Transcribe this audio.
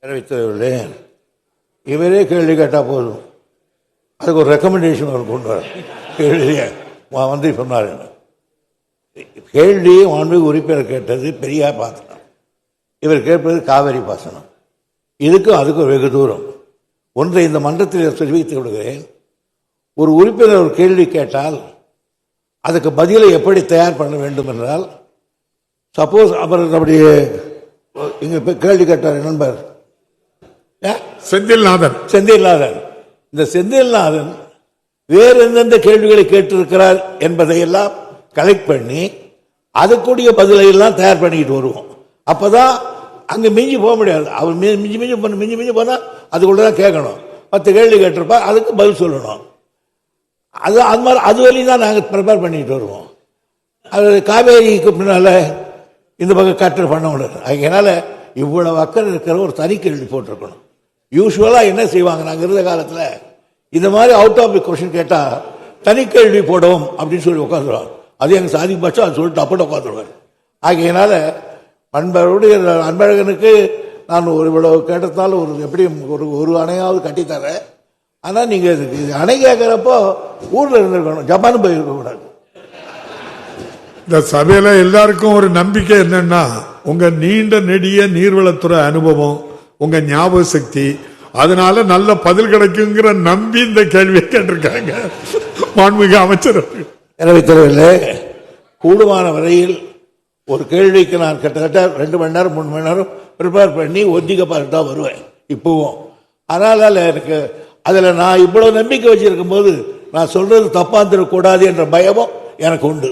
நிறைவேற்றவில்லை. இவரே கேள்வி கேட்டால் போதும், அதுக்கு ஒரு ரெக்கமெண்டேஷன் அவர் கொண்டு வர கேள்வியை மந்திரி சொன்னார். கேள்வி மாண்புமிகு உறுப்பினர் கேட்டது பெரியார் பாசனம், இவர் கேட்பது காவிரி பாசனம். இதுக்கும் அதுக்கும் வெகு தூரம். ஒன்றை இந்த மன்றத்தில் தெரிவித்து விடுகிறேன். ஒரு உறுப்பினர் ஒரு கேள்வி கேட்டால் அதுக்கு பதிலை எப்படி தயார் பண்ண வேண்டும் என்றால், சப்போஸ் அவர் நம்முடைய இங்க கேள்வி கேட்டார் நண்பர் செந்தில்நாதன். இந்த செந்தில்நாதன் வேறு எந்தெந்த கேள்விகளை கேட்டிருக்கிறார் என்பதையெல்லாம் கலெக்ட் பண்ணி அதுக்குரிய பதிலை எல்லாம் தயார் பண்ணிக்கிட்டு வருவோம். அப்பதான் அங்க மிஞ்சி போக முடியாது. அவர் மிஞ்சி போனா அதுக்குள்ளதான் கேட்கணும். 10 கேள்வி கேட்டிருப்பா, அதுக்கு பதில் சொல்லணும். அது மாதிரி அது வரையும் தான் நாங்கள் ப்ரிப்பேர் பண்ணிட்டு வருவோம். அது காவேரிக்கு பின்னால இந்த பக்கம் கட்டு பண்ண முடியாது. அதனால இவ்வளவு அக்கறை இருக்கிற ஒரு தனி கேள்வி போட்டிருக்கணும். யூஸ்வலா என்ன செய்வாங்க, நாங்கள் இருந்த காலத்தில் இந்த மாதிரி அவுட் ஆஃப் தி கொஸ்டின் கேட்டா தனி கேள்வி போடும் அப்படின்னு சொல்லி உட்காந்துருவாங்க. அது எங்க சாதிபட்சம் அது சொல்லிட்டு அப்படி உட்காந்துருவார். ஆகையினால அன்பருடைய அன்பழகனுக்கு நான் ஒரு இவ்வளவு கேட்டதால ஒரு எப்படியும் ஒரு அணையாவது கட்டித்தரேன். ஆனா நீங்க அணை கேட்கிறப்போ ஊர்ல இருந்திருக்கணும், ஜப்பான் போயிருக்க கூடாது. இந்த சபையில எல்லாருக்கும் ஒரு நம்பிக்கை என்னன்னா, உங்க நீண்ட நெடிய நீர்வளத்துறை அனுபவம், உங்க ஞாபக சக்தி, அதனால நல்ல பதில் கிடைக்குங்கிற நம்பி இந்த கேள்வியை கேட்டிருக்காங்க மாண்புமிகு அமைச்சர். எனவே தெரியவில்லை, கூடுமான வரையில் ஒரு கேள்விக்கு நான் கிட்டத்தட்ட 2 மணி நேரம் 3 மணி நேரம் ப்ரிப்பேர் பண்ணி ஒத்திக பார்த்து தான் வருவேன் இப்பவும். அதனால எனக்கு அதுல நான் இவ்வளவு நம்பிக்கை வச்சிருக்கும் போது நான் சொல்றது தப்பா தரக்கூடாது என்ற பயமும் எனக்கு உண்டு.